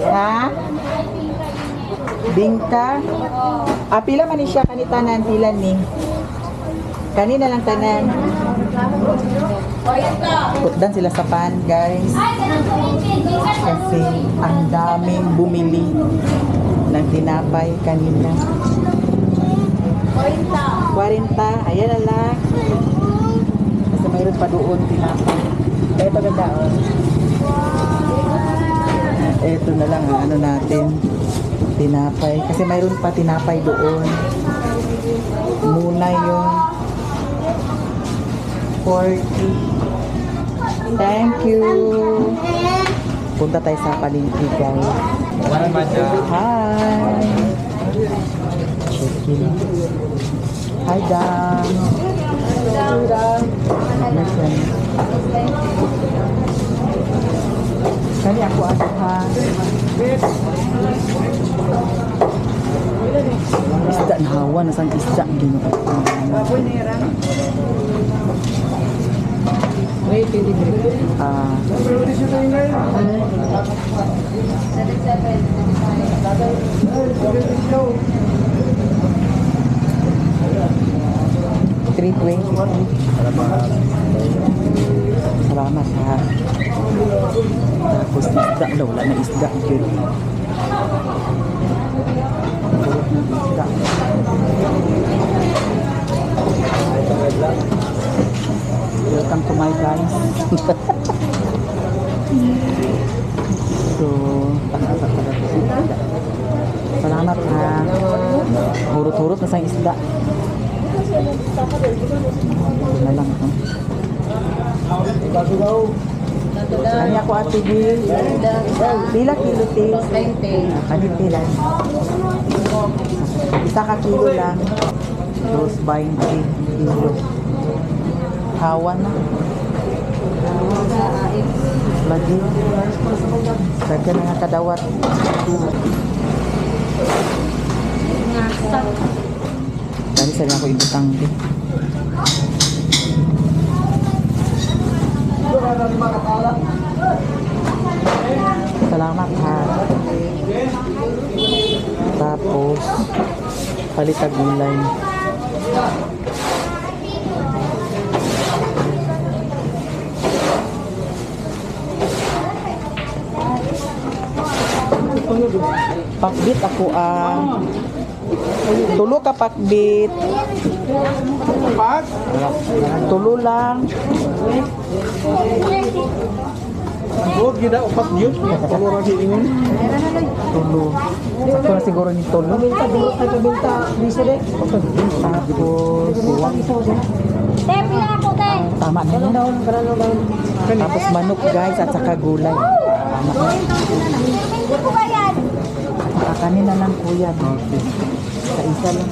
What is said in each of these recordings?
Ha? Bingka? Ah, pila man ni siya kanitanan, pila ni? Kanina lang tanan. Putdan sila sa pan, guys. Kasi ang daming bumili ng tinapay kanina. 40. Ayan na lang. Kasi mayroon pa doon tinapay. Ito ganda, oh. Ito na lang, ano natin, tinapay. Kasi mayroon pa tinapay doon. Muna yung 40. Thank you. Punta tayo sa palengke, guys. Hi. Check-in. Hi, Dam. Kani ako ato, ha. Isda na hawa na sang isda gino. Ah. 320. Salamat, ha. Tapos isda daw, wala na isda yun. Isda. Welcome to my guys. So, salamat, ha. Hurot-hurot na sa isda. Ito na lang, ha. Kani ako ate Bill. Pila kilo te? 20. Kani pila? Isa ka kilo lang. Dos 20 kilo. Hawa na. Lagi. Lagi na nga kadawat. Dahil sa ako ibutang din. Salamat, ha. Tapos palita gulay. Pakbit ako, tulo ka pakbit. Tulo lang. Huwag gila, upat yun. Tulo lang hiingon. Tulo. Sakto na siguro ni tulo. Tapos tama na yun. Tapos manok, guys, at saka gulay. Kanina lang, kuya. Sa isa lang.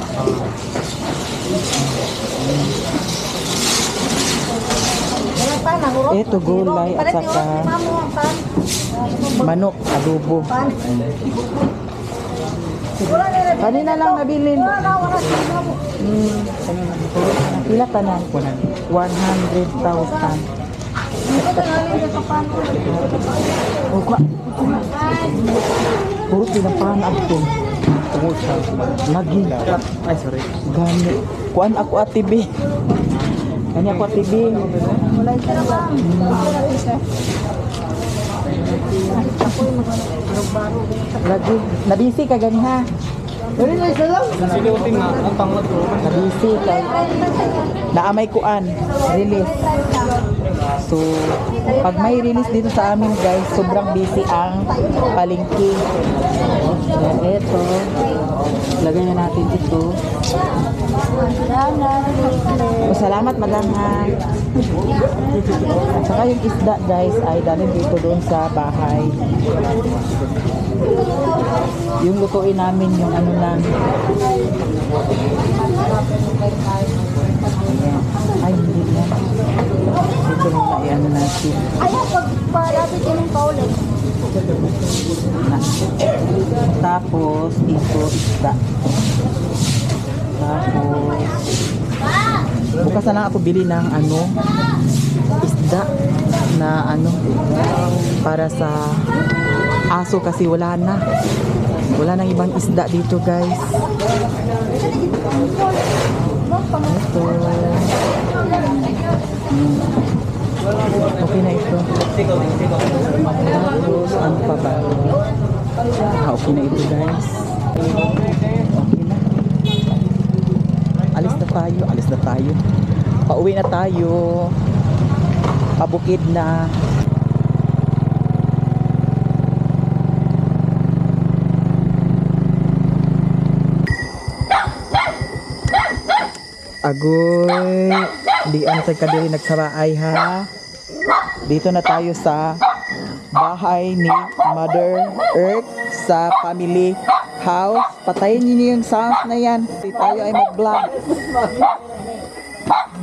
Ito gulay at saka manok, adobo. Kanina lang nabilin. Pila tanan? 100,000. Puro tinapahan ako. Lagi. Ay, sorry. Gani. Kuan ako ate B. Kanya ako ate B. Lagi. Nabisi ka gani, ha? Silutin na, ang tanglad ko. Nabisi kay naamay kuan. Release. So, pag may release dito sa amin, guys, sobrang busy ang palengke. Ito. Lagay na natin ito. Salamat, madam, ha. At saka yung isda, guys, ay dalhin dito doon sa bahay. Yung lutuin namin, yung ano lang. Ay, hindi na. Ito na i-ano natin. Ayaw, pagpalapit yun yung paulit. Tapos, ito, isda. Tapos, bukas na lang ako bili ng ano, isda na ano, para sa aso kasi wala na. Wala nang ibang isda dito, guys. Ito. Okay na ito. Tapos, ano pa ba? Okay na ito, guys. Okay na. Alis na tayo. Pauwi na tayo. Pabukid na. Agoy, di ano sa kadiri nagsaraay ha. Dito na tayo sa bahay ni Mother Earth sa family house. Patayin niyo yung sounds na yan. Tayo ay mag-vlog.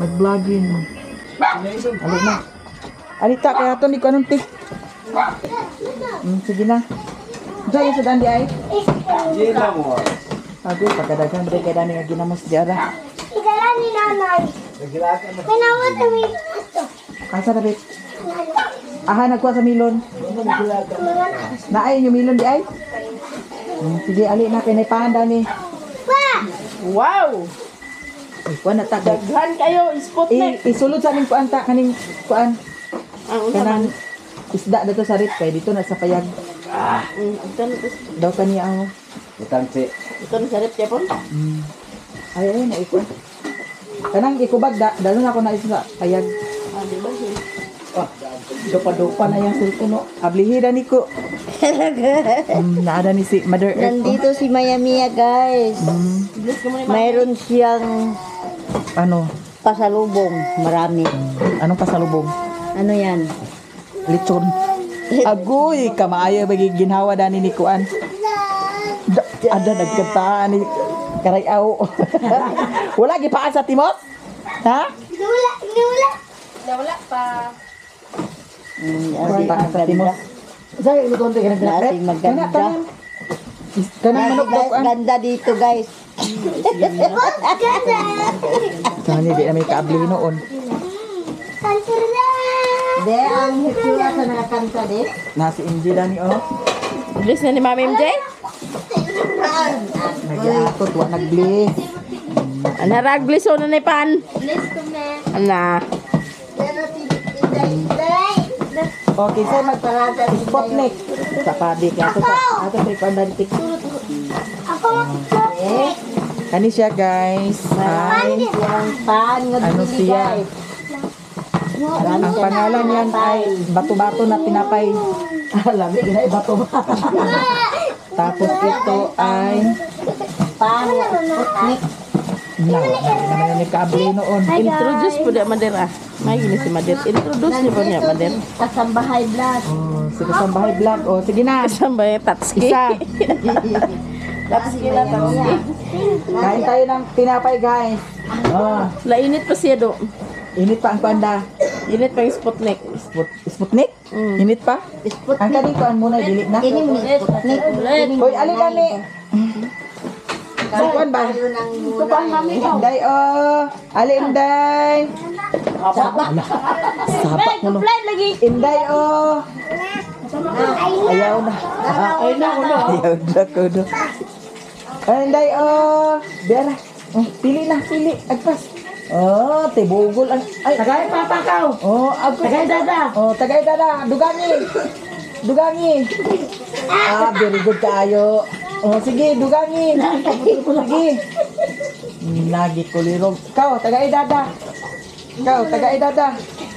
Mag-vlogging. Alik na. Alita, kaya ito ni ko anong tik. Sige na. Diyan yung sudan di ay. Agoy, pagkadagan ba kaya dani nga ginamos di ara. Igala ni nanay. May nawat kami ito. Asa na bit? Aha, nagkuha sa milon. Naay yung milon di ay? Sige, ali na kay naipanda ni. Wow! Ay, kuha na ta. Daghan kayo, Sputnik. Isulod sa aming kuan ta, kaning kuan. Kanang isda dito sa rit kay dito na sa payag. Daw kaniya ako. Ito na sarap siya po. Ay, na ikuan. Kanang ikubag, dalo na ako na isa sa payag. Di ba siya? Dupa-dupa na yung sulto no. Ablihida ni ko. Naada ni si Mother Earth. Nandito si Maya Mia, guys. Bless ka mo ni Mayroon siyang Ano? pasalubong. Marami. Anong pasalubong? Ano yan? Lechon. Agoy, kamaayo bagi ginhawa dani ni kuan. Ada nagkanta ni Karayaw. Wala gipaan sa timot? Ha? Wala pa. Wala gipaan sa timot. Say, luton to kanang Nasing maganda. Kanang manok daw kuan. Ganda dito, guys. Kani di na may kaabli noon. De, ang hitsura sa nakakanta, de. Nasi Inji dani oh. Bless na ni Mami MJ. Nagiatot wa nagbliss. Anarag bless na ni Pan. Ana. Okay, say magparada Sputnik. Sa padi kaya to sa ato sa pandantik. Kani siya guys. Ay, Yung pan, ano siya? Ang pangalan niyan ay bato-bato na tinapay. Alam mo, ginay bato. Tapos ito ay pan, Sputnik. naman yung nagkaabli noon. Introduce po niya Mader ah. May gini si Mader. Introduce niyo po niya Mader. Kasambahay blood. Oh, sige sa bahay vlog. Oh, sige na. Kasama yung Tatski. Isa. Tatski na Tatski. Kain tayo ng tinapay guys. Oh, Lainit pa siya do. init pa ang panda. Init pa yung Sputnik. Sputnik? Init pa? Sputnik. Ang kanin ko ang muna dili na. Ini mo Sputnik. Hoy, ali gani. Sukuan ba? Tupan mami ko. Inday oh. Ali Inday. Sabak mo no. lagi. Inday oh. Ayaw na. Ay na ulo. Ayaw na ko no. Inday oh. Bera. Oh, pili na, pili. Agpas. Oh, tibugol ang ay. Tagay papakaw. Oh, agpas. Tagay dada. Oh, tagay dada. Dugangi. Dugangi. Ah, very good kayo. Oh, sige, dugangi. Sige. Lagi kulirog. Kau, tagay dada. Kau, tagay dada.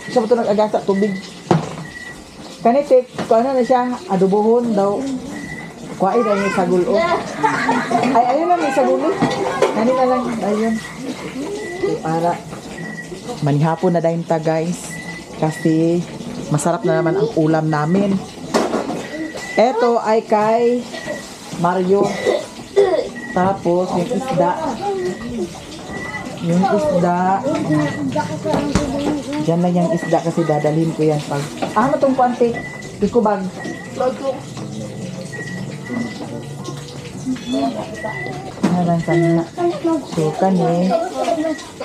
Siya ba ito nag-agasa tubig? Kanitik, kung ano na siya, adobohon daw. Kuwain na yung sagul. Oh. Ay, ayun lang yung sagul. Kanina lang. Ayun. Okay, para manihapon na dahil ta guys. Kasi masarap na naman ang ulam namin. Ito ay kay Mario. Tapos yung isda. Yung isda. Diyan lang yung isda kasi dadalhin ko yan pag... Ano itong kuante? Ikubag. Harang sana. So, kani.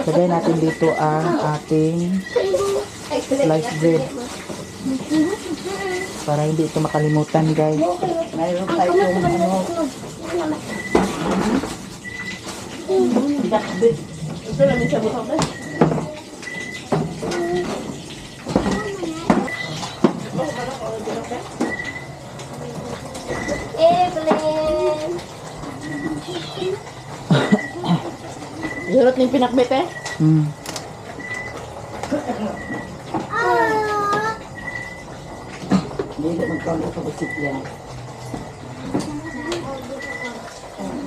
Lagay natin dito ang ating sliced bread. Para hindi ito makalimutan, guys. Mayroon tayong ano. Ito lang sa buhok ba? Evelyn. Hirot ng pinakbet eh. Hmm. Ah. Hindi magkano ito basik yan.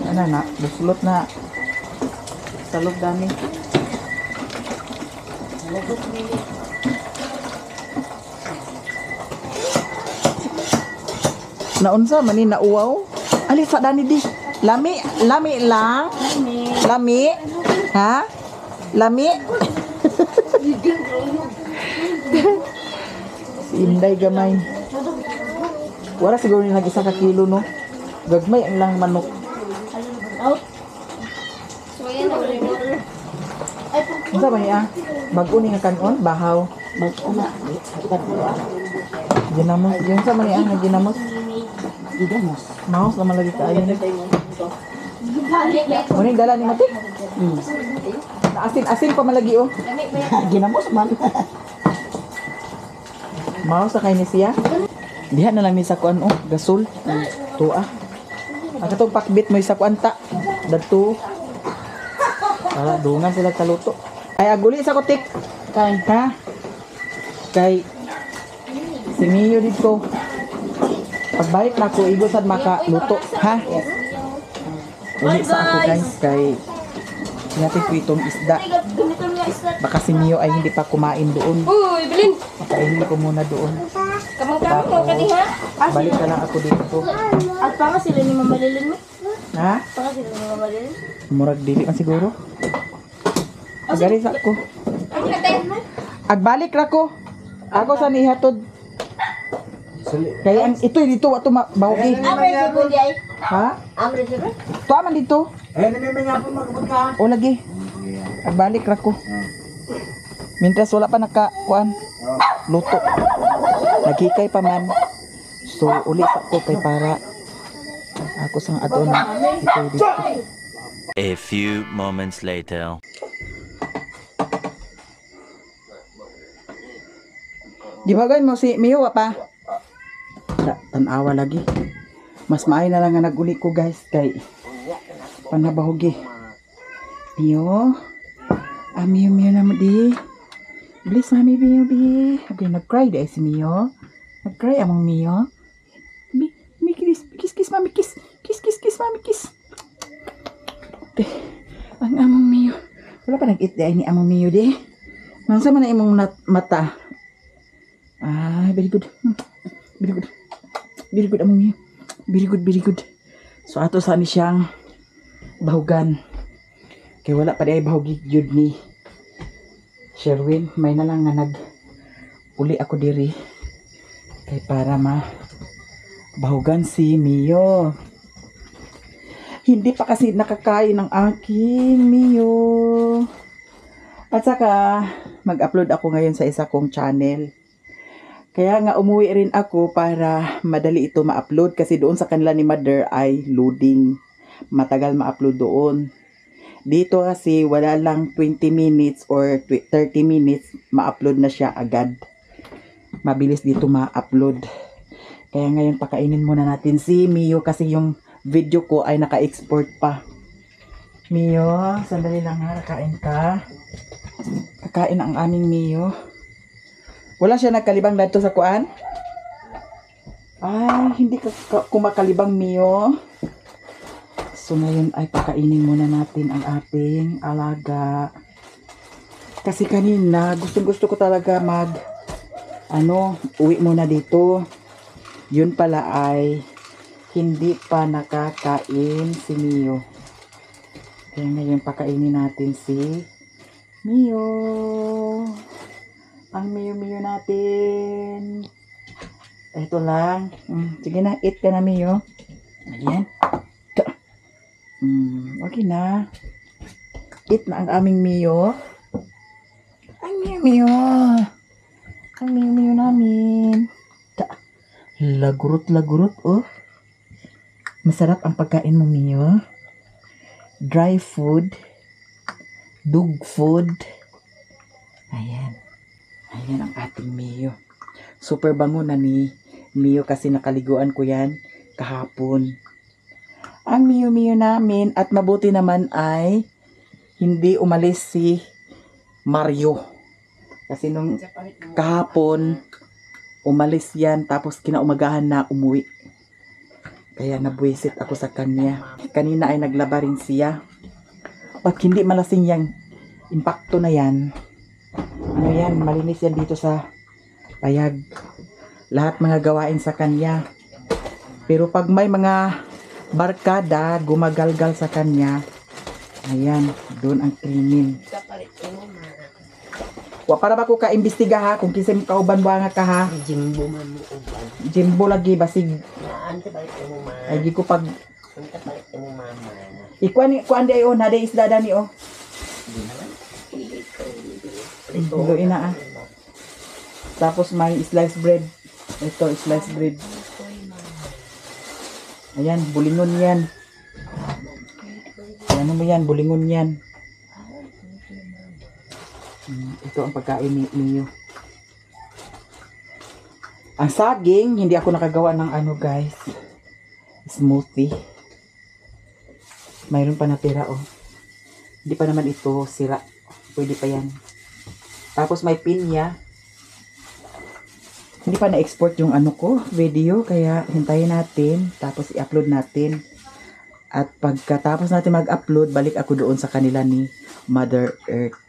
Ano na, buslot na. Salog dami. Naunsa man ni nauwaw? Ali sa dani di. Lami, lami lang. Lami. Ha? Lami. Si Inday gamay. Wala siguro ni nag-isa ka kilo, no? Gagmay ang lang manok. Unsa ba niya? Bago ni nga kanon, bahaw. Bago na. Ginamos. Yun sa man niya nga ginamos. Ginamos. Maos naman lagi kaayo ni. Muning dala ni Mati? Asin pa malagi oh. Ginamos man. Maos sa kay ni siya. Diha na lang ni sa kuan oh, gasol. Tuwa. Ang katong pakbit mo sa kuan ta. Dadto. Para dungan sila kaluto. Ay aguli sa kutik. Kay ha? Kay si Mio dito. Pagbalik na ako, igo sad makaluto, ha? Uli sa ako guys, kay natin ko itong isda. Baka si Mio ay hindi pa kumain doon. Uy, Evelyn. Pakainin ko muna doon. Kamang-kamang ka di ha? Balik na lang ako dito. At pa nga sila ni Mama Lilin mo? Ha? Pa nga sila ni Mama Lilin? Murag dili man siguro. Agaris ako. Agbalik ra ko. Ako sa nihatod. Kaya ang ito dito ato bawgi. Amre si Bundi ay. Ha? Amre si Bundi. Tuwa man dito. Eh, may nga po magkabot ka. O lagi. Agbalik ra ko. Mintras wala pa nakakuan. Luto. Nagkikay pa man. So uli pa ko kay para ako sang adon ito dito. A few moments later. Di ba mo si Mio pa? Tanawa lagi. Mas maay na lang nga naguli ko guys kay panabahugi. Mio. Mio na mo di. Bilis mami Mio bi. Okay, nag-cry dahil si Mio. Nag-cry among Mio. Bi, kiss mami kiss. Kiss mami kiss. Okay. Ang among Mio. Wala pa nag-eat dahil ni among Mio di. Nasa man na imong mata. Very good. Very good. Very good among Mio. Very good. So ato sa ni siyang bahugan. Kaya wala pa di ay bahugi jud ni Sherwin. May na lang nga uli ako diri. Kay para bahugan si Mio. Hindi pa kasi nakakain ng aking Mio. At saka mag-upload ako ngayon sa isa kong channel. Kaya nga umuwi rin ako para madali ito ma-upload kasi doon sa kanila ni Mother ay loading. Matagal ma-upload doon. Dito kasi wala lang 20 minutes or 30 minutes ma-upload na siya agad. Mabilis dito ma-upload. Kaya ngayon pakainin muna natin si Mio kasi yung video ko ay naka-export pa. Mio, sandali lang ha, kakain ka. Kakain ang aming Mio. Wala siya nagkalibang dito sa kuan? Ay, hindi ka kumakalibang Mio. So ngayon ay pakainin muna natin ang ating alaga. Kasi kanina gusto ko talaga uwi muna dito. Yun pala ay hindi pa nakakain si Mio. Kaya ngayon pakainin natin si Mio. Ang Mio natin. Ito lang. Sige na, eat ka na Mio. Ayan. Okay na. Eat na ang aming Mio. Ang Mio. Ang Mio namin. Lagurot-lagurot, oh. Masarap ang pagkain mo, Mio. Dry food. Dog food. Ayan. Ayan ang ating Mio. Super bango na ni Mio kasi nakaliguan ko yan kahapon. Ang Mio namin at mabuti naman ay hindi umalis si Mario. Kasi nung kahapon umalis yan tapos kinaumagahan na umuwi. Kaya nabwisit ako sa kanya. Kanina ay naglaba rin siya. Pag hindi malasing yang impacto na yan, ano yan, malinis yan dito sa payag. Lahat mga gawain sa kanya. Pero pag may mga barkada, gumagalgal sa kanya, ayan, doon ang krimen. Wa para ba ko ka-imbestiga ha, kung kisay mo kauban ba nga ka ha? Jimbo man mo uban. Jimbo lagi, basig. Ante balik mo man. Ay, di ko pag... Ante balik mo mama. Kuan di ayo, nade isda dani oh. Hiluin na ah. Tapos may sliced bread. Ito, sliced bread. Ayan, bulingon yan. Ano mo yan, bulingon yan. Ito ang pagkain ni Mio. Ang saging, hindi ako nakagawa ng ano guys. Smoothie. Mayroon pa natira oh. Hindi pa naman ito sira. Pwede pa yan. Tapos may pinya. Hindi pa na-export yung ano ko, video. Kaya hintayin natin. Tapos i-upload natin. At pagkatapos natin mag-upload, balik ako doon sa kanila ni Mother Earth.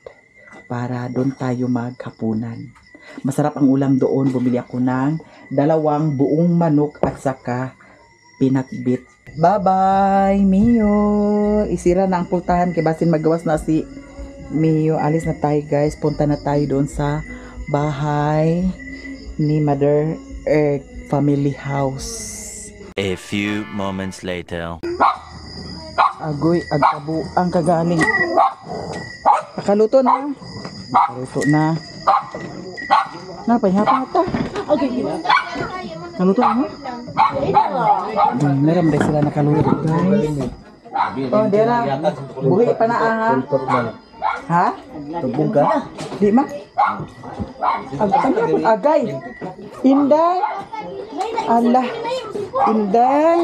Para doon tayo maghapunan. Masarap ang ulam doon. Bumili ako ng 2 buong manok at saka peanut bit. Bye-bye, Mio. Isira na ang pultahan kay basin magawas na si Mio. Alis na tayo guys. Punta na tayo doon sa bahay ni Mother Earth Family House. A few moments later. Agoy, agtabu ang kagaling. Nakaluto na. Nakaluto na. Napay-hapa ata. Naluto na mo? Meron ba sila nakaluto guys? Oh, dera. Buhi pa na ha? Ha? Tubog ka? Di ma? Agay. Inday. Allah. Inday.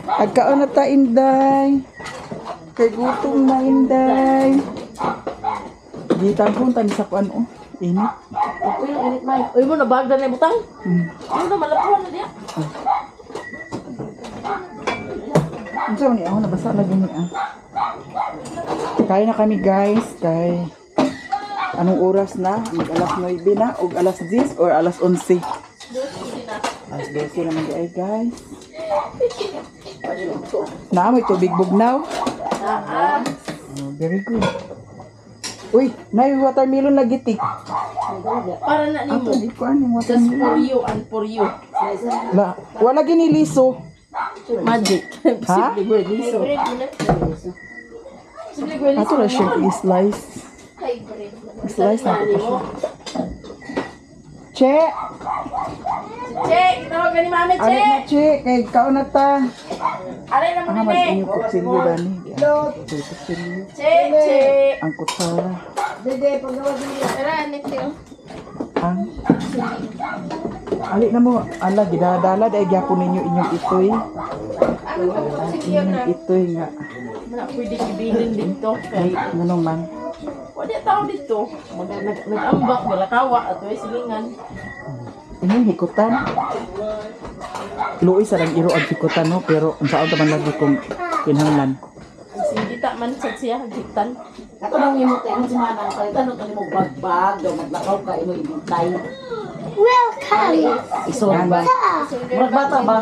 Agkaon na ta Inday. Kay gutom na Inday. Di tagpon tani sa kuan oh. Init. Uy, ang init may. Uy mo, nabagdan na yung butang. Uy, na malapuan na diya. Ano sa ni ako nabasa lagi ni ah. Kain na kami guys. Kay anong oras na? Alas 9 na o alas 10 or alas 11? Alas 12 naman di ay guys. Naamoy tubig bugnaw. Oh, very good. Uy, nay watermelon lagi tik. Para na ni mo. Di ko ano Just watermelon. for you and for you. La, wala gini liso. Magic. Ha? Simple word, liso. Simple word, liso. Ato na siya i-slice. I-slice na ito siya. Che! Che, tawag ka ni mami, Ano Che. na che? Kay kaon na ta. Alay na mo Ah, nini. mag-inyo kutsilyo dani. Kutsilyo. Che, Che. Ang kutsara. Tara, next yun. Ang... Ali na mo. Ala, gidadala dahil gyapon ninyo inyong itoy. Ano ka po kasi yun na? Itoy nga. Wala pwede kibilin dito. Ay, nanong man. Wala tao dito. Nag-ambak, wala kawa. At may silingan. Inyong hikutan. Luoy sa lang iro ang hikutan no. Pero ang saan taman lagi kong kinahanglan. Singita man sa siya, gitan. Ako nang imutay mo si manang kay tanong kani mo bagbag, daw maglakaw ka imo imutay. Welcome. Ison ba? Murag bata ba?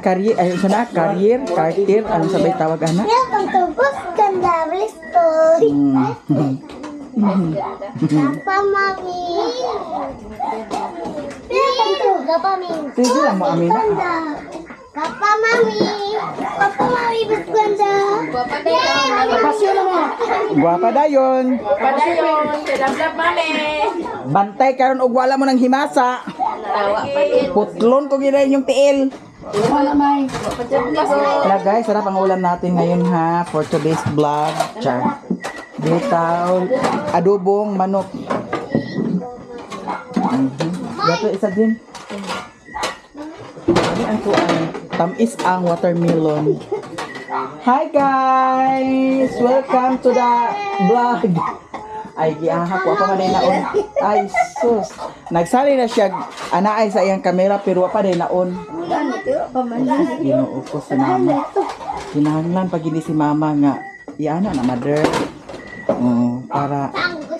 Career, ayun sa na, career, cartier, ano sabay tawag ana? Welcome to Buscanda Blistoy. Papa Mami. Welcome to Gapamin. Sige lang mo, Amina. Papa Mami. Papa Mami Buscanda. Pasyon na mo. Guwapa dayon. Padayon, kadablab mami. Bantay karon og wala mo ng himasa. Tawa pa din. Putlon ko ginayin yung tiil. Wala guys, sarap ang ulam natin ngayon ha. For today's vlog. Char. Bitaw. Adobong manok. Dato isa din. Ano ang tuan? Tamis ang watermelon. Hi guys! Welcome to the vlog. Ay, giahak ko pa man naon. Ay, sus. Nagsali na siya anaay sa iyang kamera pero wa pa din naon. Ginoo ko si mama. Kinahanglan pag hindi si mama nga iana na mother. Para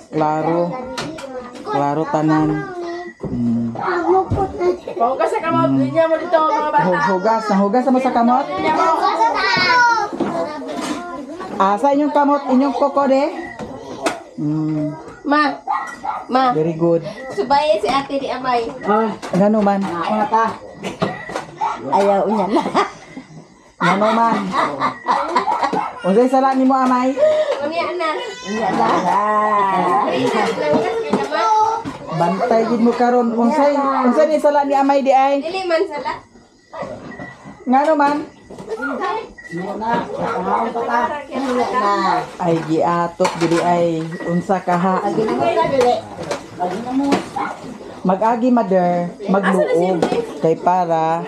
klaro tanan. Hugas sa kamot. Linya mo dito mga bata. Hugas mo sa kamot. Sa inyong kamot, inyong kokode. Ma. Very good. Subaya si ate di amay. Ngano man? Ayaw niya na. Ngano man? Unsay sala nimo amay? Unya na. Bantay gid mo karon. Unsay ni sala ni amay di ay? Dili man sala. Ngano man? Ay giatot dili ay unsa kaha. Mag-agi mother, magluog kay para.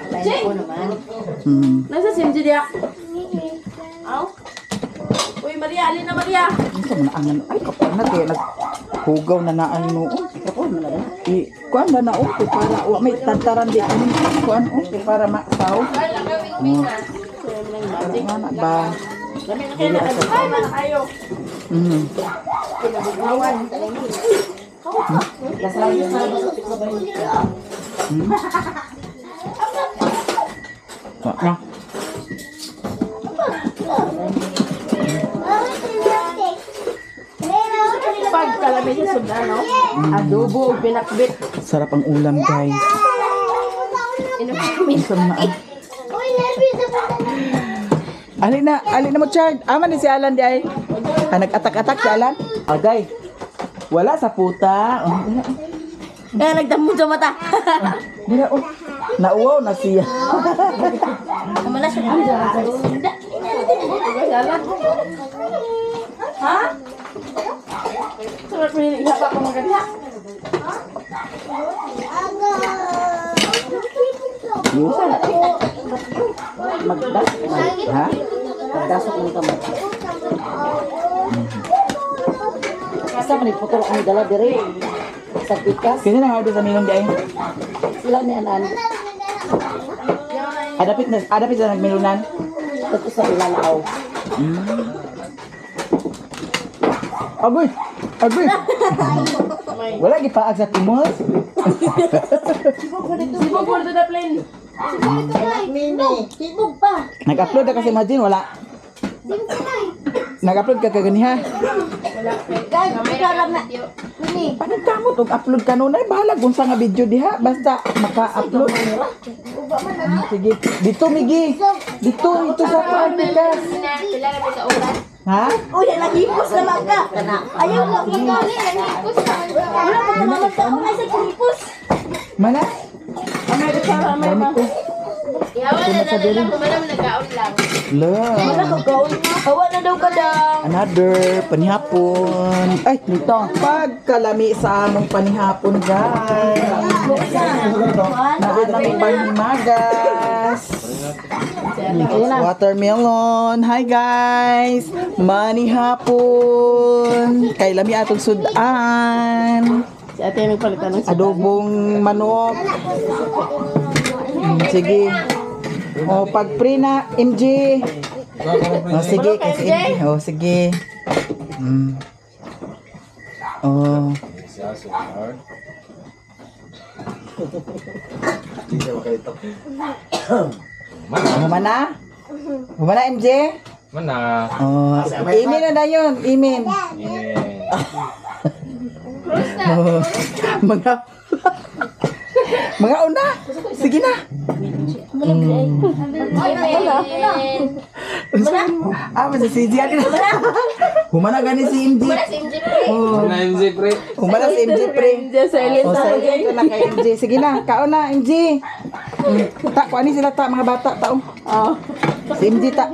Nasa simji dia. Aw. Uy Maria, alin na Maria. Unsa man angan ay kapag na kay naghugaw na naan no. Kuan ba na kay para wa may tantaran di kuan kay para masaw. Ano ba? Ayo. Na. Pag kalami sa sunda no. Adobo ug pinakbit. Sarap ang ulam guys. Unsa man na? Alin na mo Chard. Aman ni si Alan di ay. Nag-atak-atak si Alan. Agay. Wala sa puta. Nagdamo sa mata. Dila nauwaw na siya. Kamala siya. Ha? Surat mo yung ihapa ko maganda. Yusa. Magdas. Ha? Magdasok mo kamay. Asa man iputol ang dala dire. Sa pikas, Kasi na nga sa milong di ay. sila ni anan. Adapit sa nagmilunan. Ito sa ilalaw. Agoy! Wala gipaag sa timos. Sibog mo to the plane. Sibog pa. Nag-upload na kasi imagine wala. Nag-upload ka kaganiha. Guys, kailangan na. Ini. Paano kamot og upload kanunay bahala kung sa nga video diha basta maka-upload. Sige, dito Migi. Dito sa Pikas. Sila na sa oras. Ha? Uy, nagipos naman ka. Ayaw lang magkali. Nagipos na. Wala pa naman magkakong ay sa kiripos. Mana? Amay ko sa amay Dami pa. ko. Yawa na lang kumalam nagkaon lang. La. Hawa na daw ka daw. Another panihapon. Ay, nito. Pagkalami sa among panihapon, guys. Naanang panimagas. Watermelon. Hi, guys. Manihapon. Kay lami atong sudan. Si ate nagpalitan ng Adobong manok. Sige. O, pag pre na, MJ. O, sige. Kasi MJ. O, sige. O. Humana? Humana, MJ? Mana? O, imin na yun. Imin. Mga una. Sige na. Masasidihan ka na. Humana gani si MJ. Oh, Na MJ pre. humana si MJ pre. Hindi, silent O, na. silent ka na kay MJ. Sige na, kaon na, MJ. Ta, kuha ni sila ta, mga bata, taong. Oh. Si MJ ta.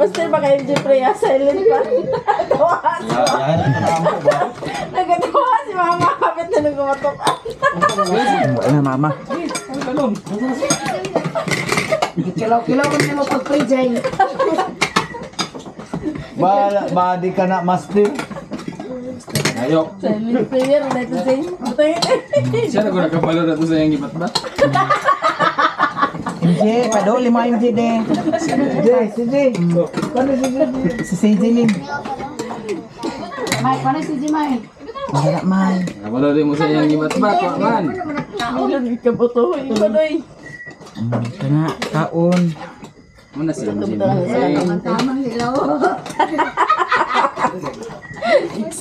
Basta ba kayo Jeffrey, silent pa. Tawa. Nagatawa si mama. Kapit na nang gumatok. Wala na, mama. Kilaw-kilaw ko nila pag-pre-jay. Badi ka na master. Ayok. Silent prayer. Dito sing. Siya na ko nakapalo na to sa iyang gibat ba? MJ, pado, lima MJ din. Si J. Kano si J? Si CJ Lim. Mike, paano si Jimay? Wala man. Nakapalo din mo sa iyang gibat ba? Kuha man. Ilan kabuto. Ipadoy. Kana, kaon. Muna si MJ. Tamang hilaw.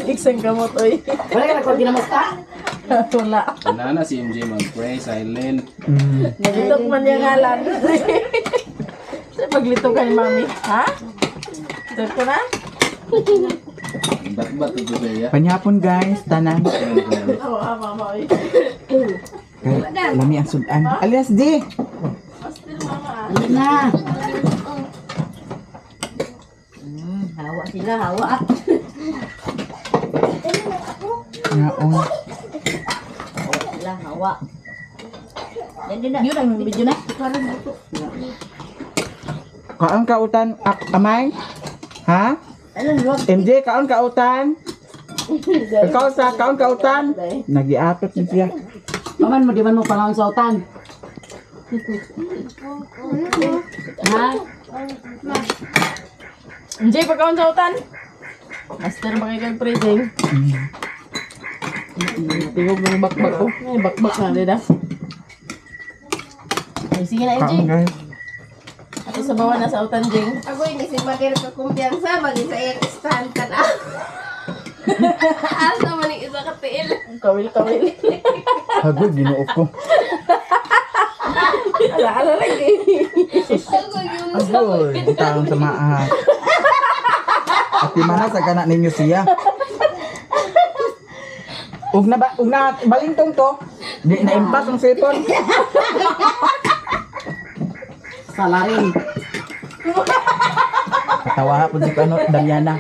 X ang kamotoy. Wala ka nagpag ginamusta? Wala. Nana si MJ mag-pray, silent. Naglitok man yung ngalan. Sa paglitok kay mami. Ha? Ito ko na? Bat-bat ito sa iya. Panyapon guys, tanan. Oo, mama. Kay, lami ang sudan. Alias J. Alit na. Hawa sila, hawa. Ngaon. Sila, hawa. Yan din na. Yun ang video na. Kaon kautan, amay? Ha? MJ, kaon kautan? Ikaw sa kaon kautan? Nagiatot ni siya. Paman mo, di man mo pangaon sa utan. Ha? Jay, pagkaon sa utan. Master ba kayo kag-praising? Tingog ng bakbak ko. Ay, bakbak na, dida. Ay, sige na, MJ. Kaon guys. Ate sa bawa na sa utan, Jing. Ako ini si Madir ka kumpiyansa, bagi sa iyang stand ka na. Asa man yung isa ka tiil. Kawil-kawil. Hagod, ginuok ko. Ala lagi. Ako yun. Hagod, itaon sa maahas. At mana sa kana ninyo siya. Ug na balintong to. Di na impas ang sipon. Salarin. Katawa po si ano, Damiana.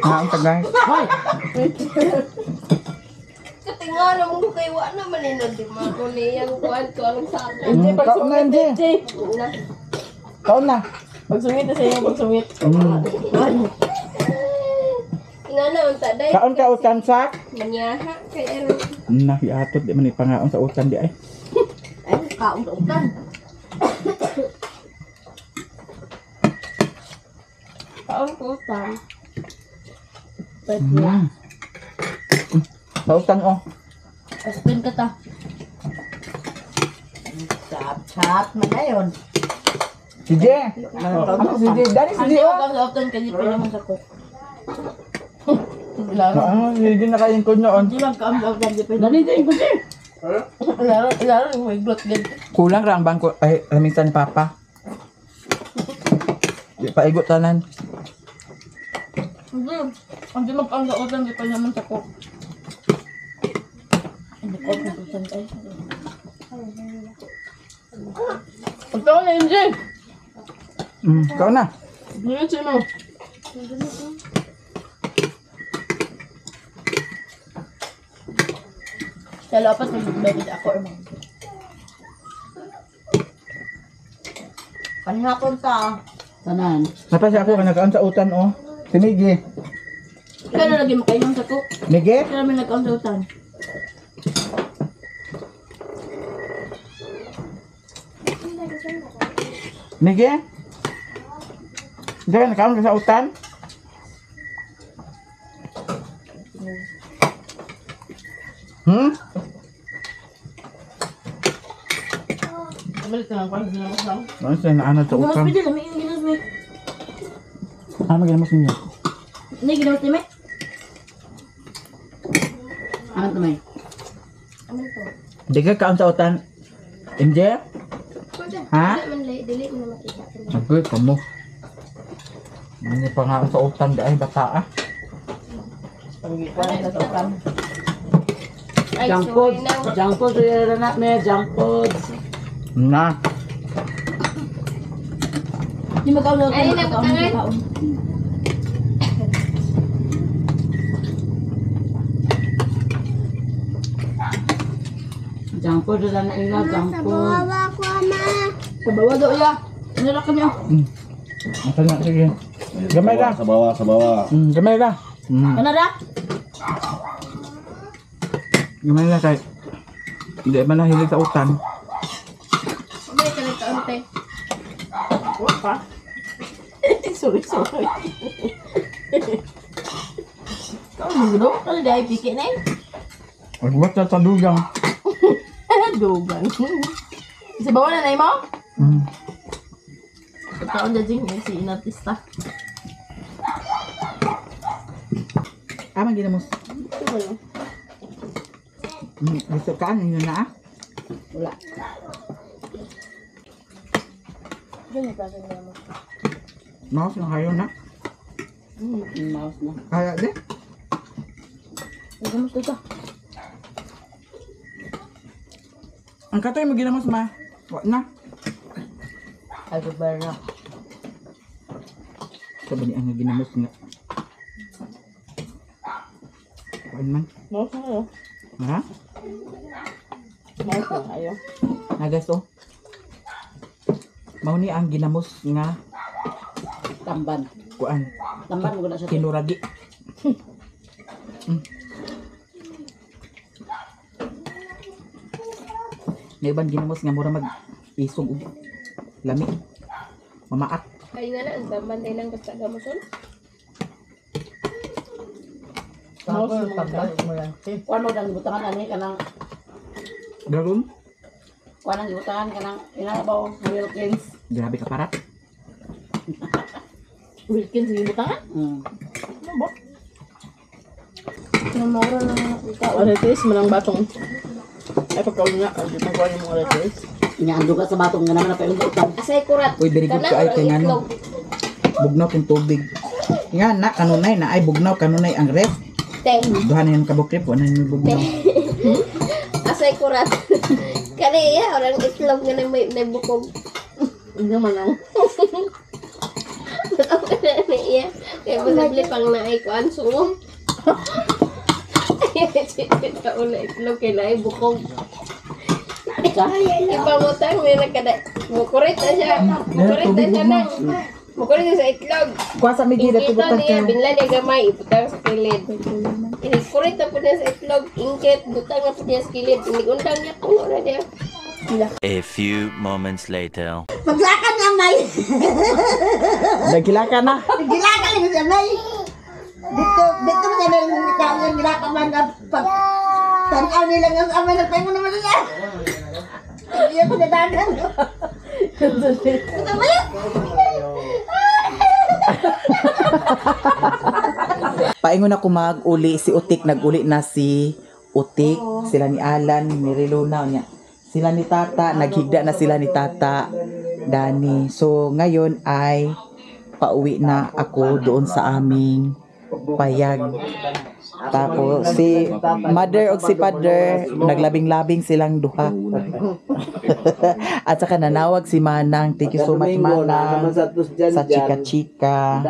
Ngaon ta guys. Hoy! Katinga na mong kay wa na maninod di mo ko niyang kuan ko anong sabi. MJ, Kaon na pagsungit, MJ. MJ. Na. Kaon na. Pagsungit na sa inyo, pagsungit. Nga na unta day. Kaon ka utan sak. Manyaha kay ero. Nahiatot di man ipangaon sa utan di ay. Ay, kaong sa utan. Kaon ko tan. Sa utan oh. Aspin ka ta. Chat man na yun. Si J. Ano si J? Dari si J Hindi, oh. huwag sa utan kasi pinaman sa cook. Laro. Ah, si J nakaingkod noon. Hindi magkaam sa utan, di Dali din ko din. Laro, yung may glot din. Kulang ra ang bangko ay minsan ni Papa. Di paigot tanan. Hindi magkaam sa utan, di pa naman sa cook. Hindi ko sa utan ay. Pagkaon na, MJ. Kaon na. Ngayon sino? Sa lapat, mag-bed ako. Panhapon ta. Tanan. Napasya ako ka nakaon sa utan oh. Si Miggy. Kaya na lagi makainom sa cook. Miggy? Kaya namin nagkaon sa utan. Miggy? Diyan nakaon ka sa utan? Balik na lang, parang ginamos lang. Ano siya naanad sa Ginamos utan? pwede, lami yung ginamos mo. Ano ginamos niyo? Hindi, ginamos ni Mek. Ano to may? Di ka kaon sa utan? MJ? Ha? Dili man lay, dili mo na makita. Agad ka mo. Hindi pa nga ako sa utang dahil bata ah. Panggitan na sa ukan. Ay, Junk sorry food. na. Junk food. Rila na me. Junk food. Na. Di mag-aulaw Ay, nagtangan. Junk food. Rila na ina. Junk food. Sa bawah daw ya. Nira ka niya. Ito na, sige. Gamay ka. Sa bawah, sa bawah. Gamay ka. Ano ra? Gamay ka kahit. Hindi man na hilig sa utang. May kalit-kaunti. Huwag pa. Sorry. Kau dulu kalau dah pikir ni. Magbuhat sa dugang. Dugan. Sa bawah na nai mo? Pagkaon judging yung si inartista. Amang ginamos. Gusto ka? Ano na ah? Wala. Mouse na kayo na. Mouse na. Kaya di. Ginamos tu. Ang katoy mo ginamos ma. Wala na. Ako ba na? Sabi niya ang ginamos nga. Kuan man. Mouse na yun. Ha? Mouse na ayaw. Nagas oh. Mao ni ang ginamos nga Tamban. kuan. Tamban ko na siya. Kinuragi. May ibang ginamos nga mura mag isog og lami. Mamaak. Ay nga na, ang tambantay ng basta gamuson. Mouse na tamban mo lang. Kuan mo dang butangan ani kanang Garon. kuan ang butangan kanang inabaw Wilkins. Grabe ka parat. Wilkins yung butangan. Namora na kita. Aritis, manang batong. Ay, pagkaon nga. Ay, pagkaon yung mga aritis. Inaando ka sa batong nga naman na pailong utang. Asay kurat. Uy, very good ka ay kay ngano. Bugnaw kung tubig. Nga na kanunay na ay bugnaw kanunay ang ref. Teng. Duha na yung kabukrip, wala na yung bugnaw. Asay kurat. Kani ya, orang itlog nga na may bukog. Hindi man ang. Ako na iya. Kaya masabli pang naay ko ang sungo. Taon na itlog kaya naay bukog. Ipamutang may nagkada. Mukurit na siya. Mukurit na siya na. Mukurit na sa itlog. Kuha sa migi dito Ingkito butang niya, ka. binla niya gamay, ibutang sa kilid. Inikurit na po niya sa itlog, ingkit, butang na po niya sa kilid. Inigundang niya, puno na niya. A few moments later. Paglakan ang may. Nagkila ka na. Gilakan ni sa may. Dito mo na yung kanyang gilakan man na pag tanaw nila ng amay na tayo mo naman nila. Hindi ako nadagan. Ito ba yun? Paingon ako mag-uli si Utik, nag-uli na si Utik, sila ni Alan, ni Relona niya. Sila ni Tata, naghigda na sila ni Tata Dani. So ngayon ay pauwi na ako doon sa aming payag. Tapos si mother o si father naglabing-labing silang duha. At saka nanawag si Manang. Thank you so much Manang sa chika-chika.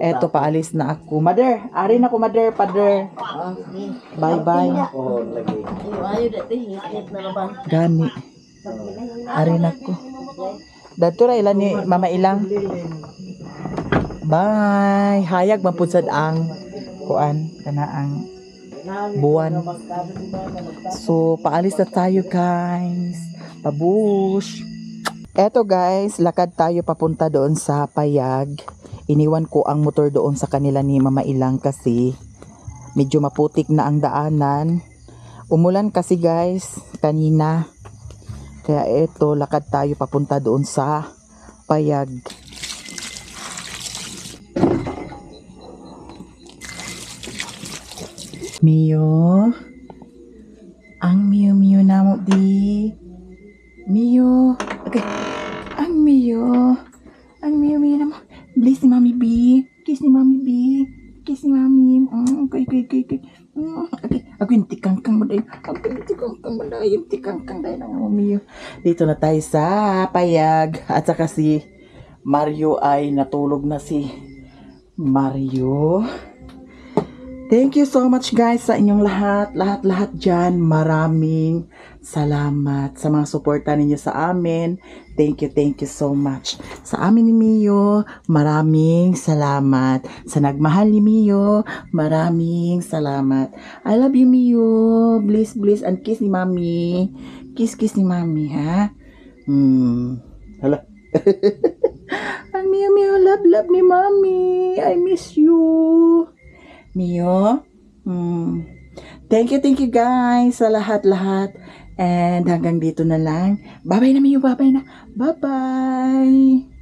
Eto paalis na ako. Mother, ari na ako mother, father. Bye-bye. Ayaw dati, hingit na naman. Gani. Ari na ko. Dato ra ilan ni Mama Ilang. Bye. Hayag mapudsad ang kuan kana ang buwan. So paalis na tayo guys. Pabush. Eto guys, lakad tayo papunta doon sa payag. Iniwan ko ang motor doon sa kanila ni Mama Ilang kasi medyo maputik na ang daanan. Umulan kasi guys kanina. Kaya eto, lakad tayo papunta doon sa payag. Mio. Ang Mio na mo di. Mio. Okay. Ang Mio na mo. Bless ni Mami B. Yung tikang-kang tayo ng Mio. Dito na tayo sa payag. At saka si Mario ay natulog na si Mario. Thank you so much guys sa inyong lahat dyan. Maraming salamat sa mga suporta ninyo sa amin. Thank you so much. Sa amin ni Mio, maraming salamat. Sa nagmahal ni Mio, maraming salamat. I love you Mio. Please and kiss ni Mami. Kiss ni Mami ha. Hala. Mio, love ni Mami. I miss you. Mio, thank you guys sa lahat. And hanggang dito na lang. Bye-bye na Mio, bye-bye na. Bye-bye.